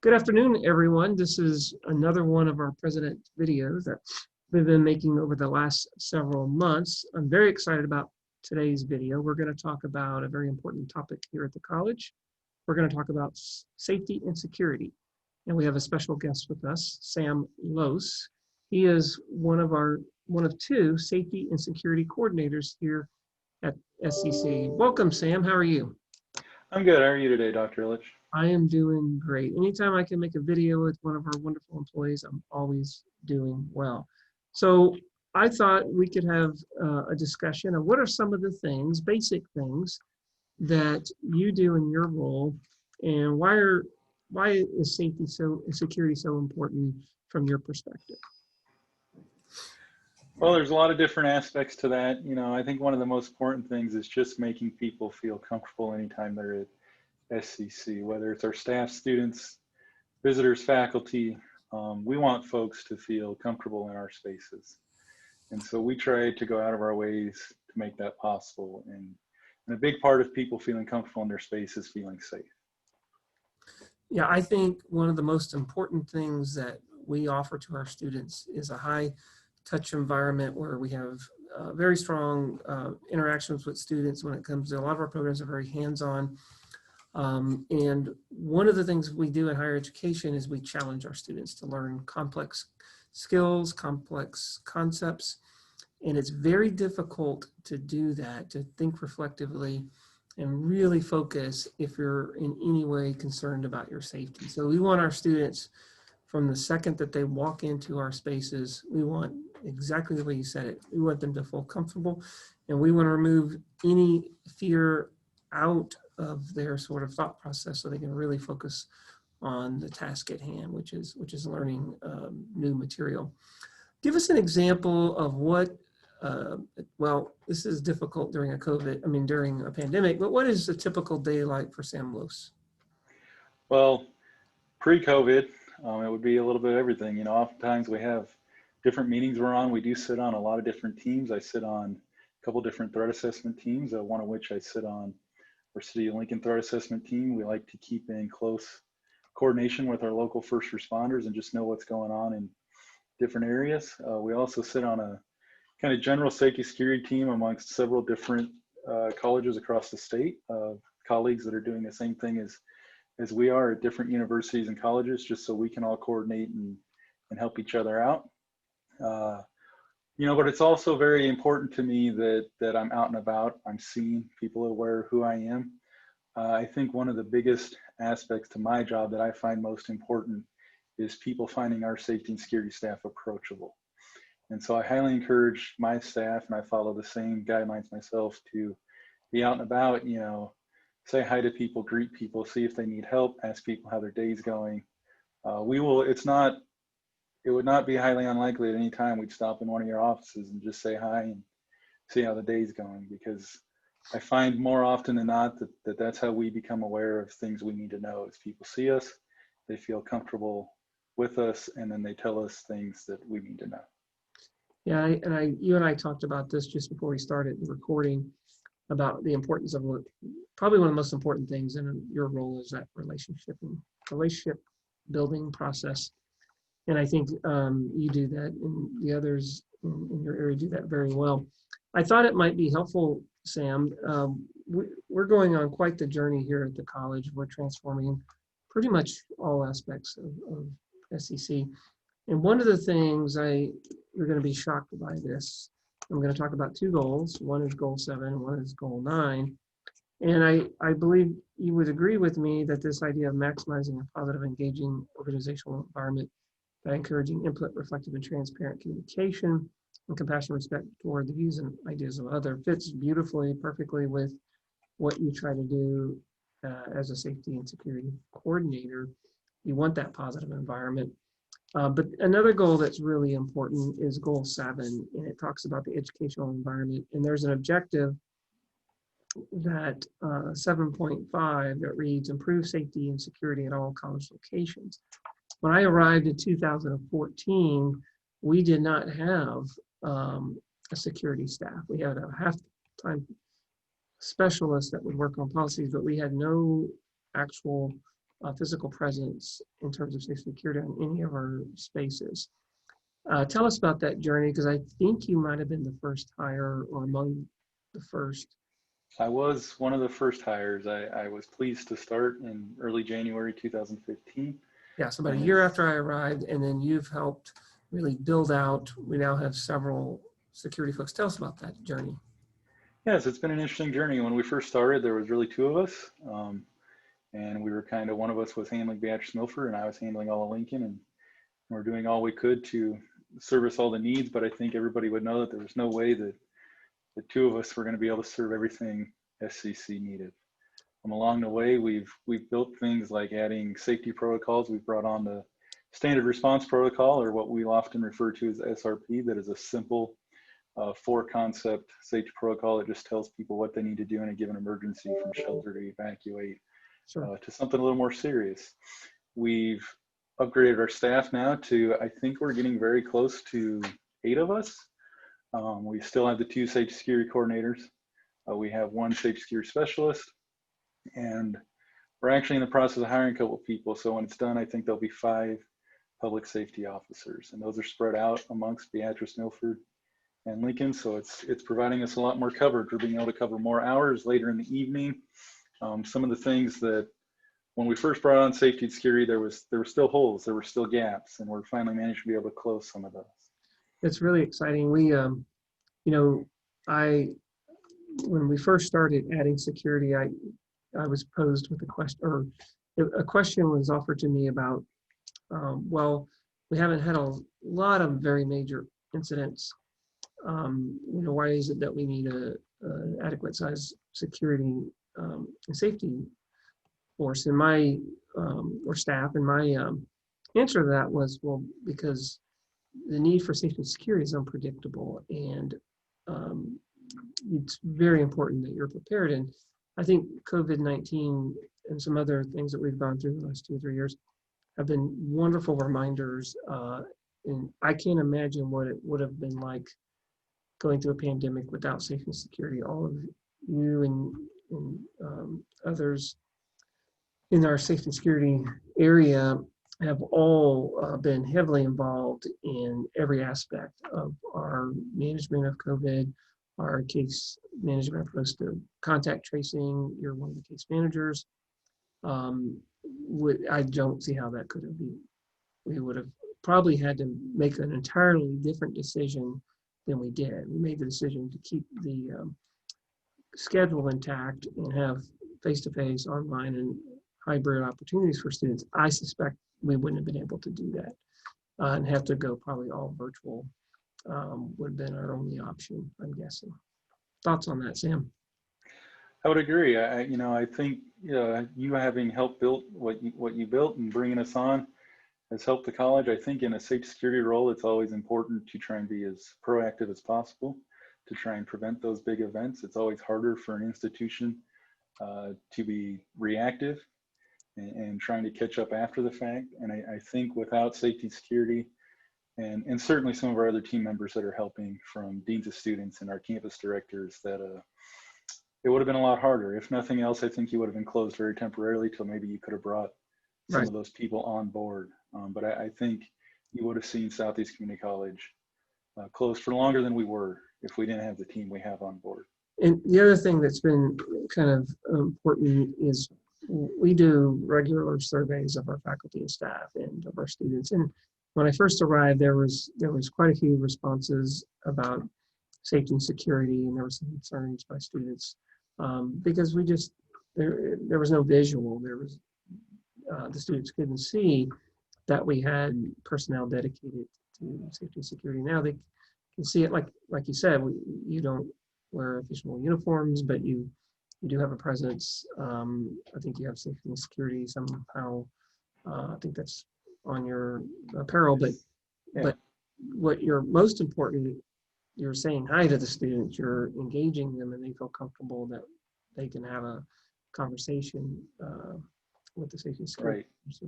Good afternoon, everyone. This is another one of our President videos that we've been making over the last several months. I'm very excited about today's video. We're going to talk about a very important topic here at the college. We're going to talk about safety and security. And we have a special guest with us, Sam Lose. He is one of two safety and security coordinators here at SCC. Welcome, Sam. How are you? I'm good. How are you today, Dr. Illich? I am doing great. Anytime I can make a video with one of our wonderful employees, I'm always doing well. So I thought we could have a discussion of what are some of the things, basic things, that you do in your role, and why is security so important from your perspective? Well, there's a lot of different aspects to that. I think one of the most important things is just making people feel comfortable anytime they're at SCC, whether it's our staff, students, visitors, faculty. We want folks to feel comfortable in our spaces. And so we try to go out of our ways to make that possible. And a big part of people feeling comfortable in their space is feeling safe. Yeah, I think one of the most important things that we offer to our students is a high touch environment where we have very strong interactions with students when it comes to a lot of our programs are very hands-on. And one of the things we do in higher education is we challenge our students to learn complex skills, complex concepts. And it's very difficult to do that, to think reflectively and really focus if you're in any way concerned about your safety. So we want our students, from the second that they walk into our spaces, we want exactly the way you said it. We want them to feel comfortable, and we want to remove any fear out of their sort of thought process so they can really focus on the task at hand, which is learning new material. Give us an example of what, well, this is difficult during during a pandemic, but what is a typical day like for Sam Lose? Well, pre-COVID, it would be a little bit of everything. Oftentimes we have different meetings we're on. We do sit on a lot of different teams. I sit on a couple different threat assessment teams, one of which I sit on our City of Lincoln threat assessment team. We like to keep in close coordination with our local first responders and just know what's going on in different areas. We also sit on a kind of general safety security team amongst several different colleges across the state, colleagues that are doing the same thing as we are at different universities and colleges, just so we can all coordinate and help each other out. But it's also very important to me that I'm out and about. I'm seeing people aware of who I am. I think one of the biggest aspects to my job that I find most important is people finding our safety and security staff approachable. And so I highly encourage my staff, and I follow the same guidelines myself, to be out and about, say hi to people, greet people, see if they need help, ask people how their day's going. It would not be highly unlikely at any time we'd stop in one of your offices and just say hi and see how the day's going, because I find more often than not that that's how we become aware of things we need to know. As people see us, they feel comfortable with us, and then they tell us things that we need to know. Yeah, you and I talked about this just before we started recording, about the importance of probably one of the most important things in your role is that relationship building process. And I think you do that, and the others in your area do that very well. I thought it might be helpful, Sam. We're going on quite the journey here at the college. We're transforming pretty much all aspects of SCC. And one of the things you're going to be shocked by this. I'm going to talk about two goals. One is goal 7, one is goal 9. And I believe you would agree with me that this idea of maximizing a positive, engaging organizational environment by encouraging input, reflective, and transparent communication and compassion, respect toward the views and ideas of others fits beautifully, perfectly with what you try to do as a safety and security coordinator. You want that positive environment. But another goal that's really important is goal 7, and it talks about the educational environment. And there's an objective that 7.5 that reads, improve safety and security at all college locations. When I arrived in 2014, we did not have a security staff. We had a half-time specialist that would work on policies, but we had no actual physical presence in terms of safety and security on any of our spaces. Tell us about that journey, because I think you might have been the first hire or among the first. I was one of the first hires. I was pleased to start in early January 2015. Yeah, so about a And year after I arrived, and then you've helped really build out. We now have several security folks. Tell us about that journey. yes, it's been an interesting journey. When we first started, there was really two of us. And we were kind of, one of us was handling Beatrice Milford and I was handling all of Lincoln, and we're doing all we could to service all the needs. But I think everybody would know that there was no way that the two of us were going to be able to serve everything SCC needed. Along the way, we've built things like adding safety protocols. We've brought on the standard response protocol, or what we often refer to as SRP. That is a simple 4-concept safety protocol that just tells people what they need to do in a given emergency, from shelter to evacuate, Sure. to something a little more serious. We've upgraded our staff now to, I think we're getting very close to 8 of us. We still have the 2 safety security coordinators. We have 1 safety security specialist, and we're actually in the process of hiring a couple of people. So when it's done, I think there'll be 5 public safety officers, and those are spread out amongst Beatrice, Milford, and Lincoln. So it's providing us a lot more coverage. We're being able to cover more hours later in the evening. Some of the things that when we first brought on safety and security, there were still holes, there were still gaps, and we're finally managed to be able to close some of those. It's really exciting. We, you know, when we first started adding security, I was posed with a question, or a question was offered to me about, well, we haven't had a lot of very major incidents. Why is it that we need a adequate size security and safety force? And my or staff, and my answer to that was, well, because the need for safety and security is unpredictable, and it's very important that you're prepared. And I think COVID-19 and some other things that we've gone through the last 2 or 3 years have been wonderful reminders. And I can't imagine what it would have been like going through a pandemic without safety and security. All of you and others in our safety and security area have all been heavily involved in every aspect of our management of COVID, our case management approach to contact tracing. You're one of the case managers. I don't see how that could have been. We would have probably had to make an entirely different decision than we did. We made the decision to keep the schedule intact and have face-to-face, online, and hybrid opportunities for students. I suspect we wouldn't have been able to do that and have to go probably all virtual. Would have been our only option, I'm guessing. Thoughts on that, Sam? I would agree. I think you having helped build what you built and bringing us on has helped the college. I think in a safety security role, it's always important to try and be as proactive as possible to try and prevent those big events. It's always harder for an institution to be reactive and trying to catch up after the fact. And I think without safety and security, and certainly some of our other team members that are helping, from deans of students and our campus directors, that it would have been a lot harder. If nothing else, I think you would have been closed very temporarily till maybe you could have brought some of those people on board. But I think you would have seen Southeast Community College closed for longer than we were if we didn't have the team we have on board. And the other thing that's been kind of important is we do regular surveys of our faculty and staff and of our students. And when I first arrived, there was quite a few responses about safety and security, and there were some concerns by students because there was no visual. There was the students couldn't see that we had personnel dedicated to safety and security. Now they can see it, like you said. You don't wear official uniforms, but you do have a presence. I think you have safety and security somehow. I think that's on your apparel, but what you're most important, you're saying hi to the students, you're engaging them, and they feel comfortable that they can have a conversation with the safety and security. Right. So,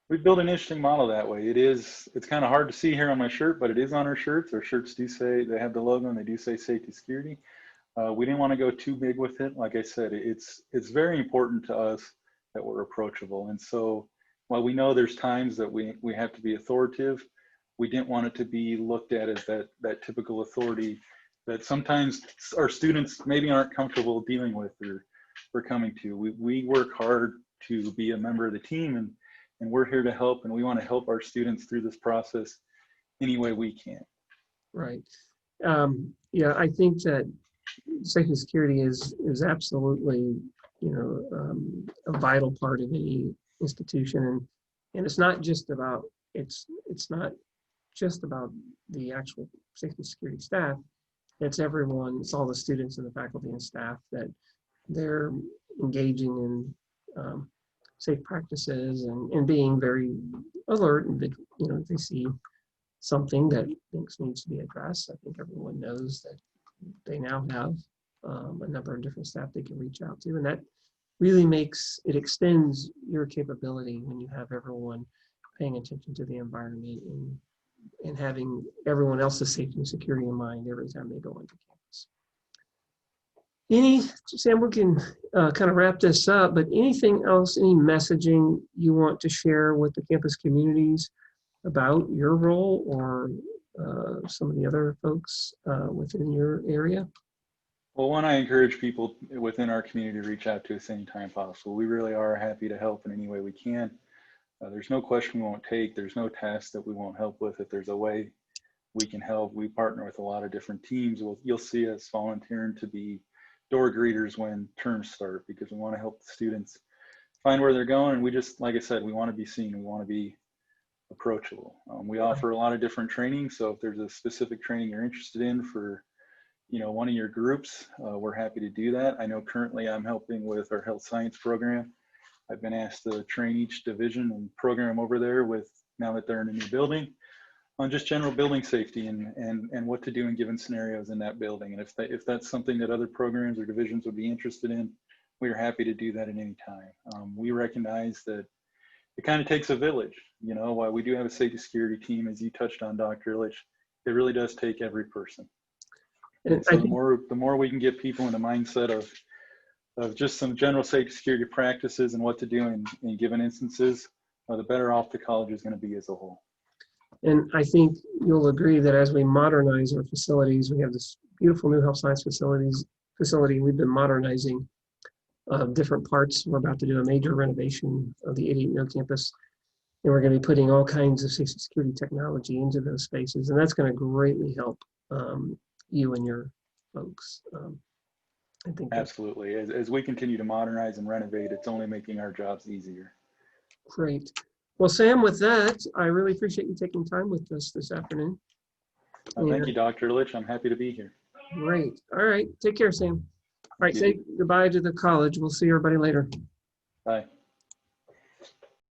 we built an interesting model that way. It's kind of hard to see here on my shirt, but it is on our shirts. Our shirts do say, they have the logo and they do say safety security. We didn't want to go too big with it. Like I said, it's very important to us that we're approachable. And so while we know there's times that we have to be authoritative, we didn't want it to be looked at as that typical authority that sometimes our students maybe aren't comfortable dealing with or coming to. We work hard to be a member of the team, and we're here to help, and we want to help our students through this process any way we can. Right. Yeah, I think that safety and security is absolutely, a vital part of any institution, and it's not just about it's not just about the actual safety and security staff. It's everyone. It's all the students and the faculty and staff that they're engaging in safe practices and being very alert, and if they see something that thinks needs to be addressed. I think everyone knows that they now have a number of different staff they can reach out to, and that really extends your capability when you have everyone paying attention to the environment and having everyone else's safety and security in mind every time they go into campus. Sam, we can kind of wrap this up, but anything else, any messaging you want to share with the campus communities about your role or some of the other folks within your area? Well, one, I encourage people within our community to reach out to us anytime possible. We really are happy to help in any way we can. There's no question we won't take. There's no task that we won't help with. If there's a way we can help, we partner with a lot of different teams. You'll see us volunteering to be door greeters when terms start, because we want to help the students find where they're going. And we just, like I said, we want to be seen. We want to be approachable. We offer a lot of different training. So if there's a specific training you're interested in for one of your groups, we're happy to do that. I know currently I'm helping with our health science program. I've been asked to train each division and program over there with, now that they're in a new building, on just general building safety and what to do in given scenarios in that building. And if that's something that other programs or divisions would be interested in, we are happy to do that at any time. We recognize that it kind of takes a village, while we do have a safety security team, as you touched on, Dr. Illich, it really does take every person. And so the more we can get people in the mindset of just some general safety security practices and what to do in given instances, the better off the college is going to be as a whole. And I think you'll agree that as we modernize our facilities, we have this beautiful new health science facility. We've been modernizing different parts. We're about to do a major renovation of the 88 Mill campus, and we're going to be putting all kinds of safety security technology into those spaces, and that's going to greatly help you and your folks. I think absolutely. As we continue to modernize and renovate, it's only making our jobs easier. Great. Well, Sam, with that, I really appreciate you taking time with us this afternoon. Thank you, Dr. Illich. I'm happy to be here. Great. All right. Take care, Sam. All right. Say goodbye to the college. We'll see everybody later. Bye.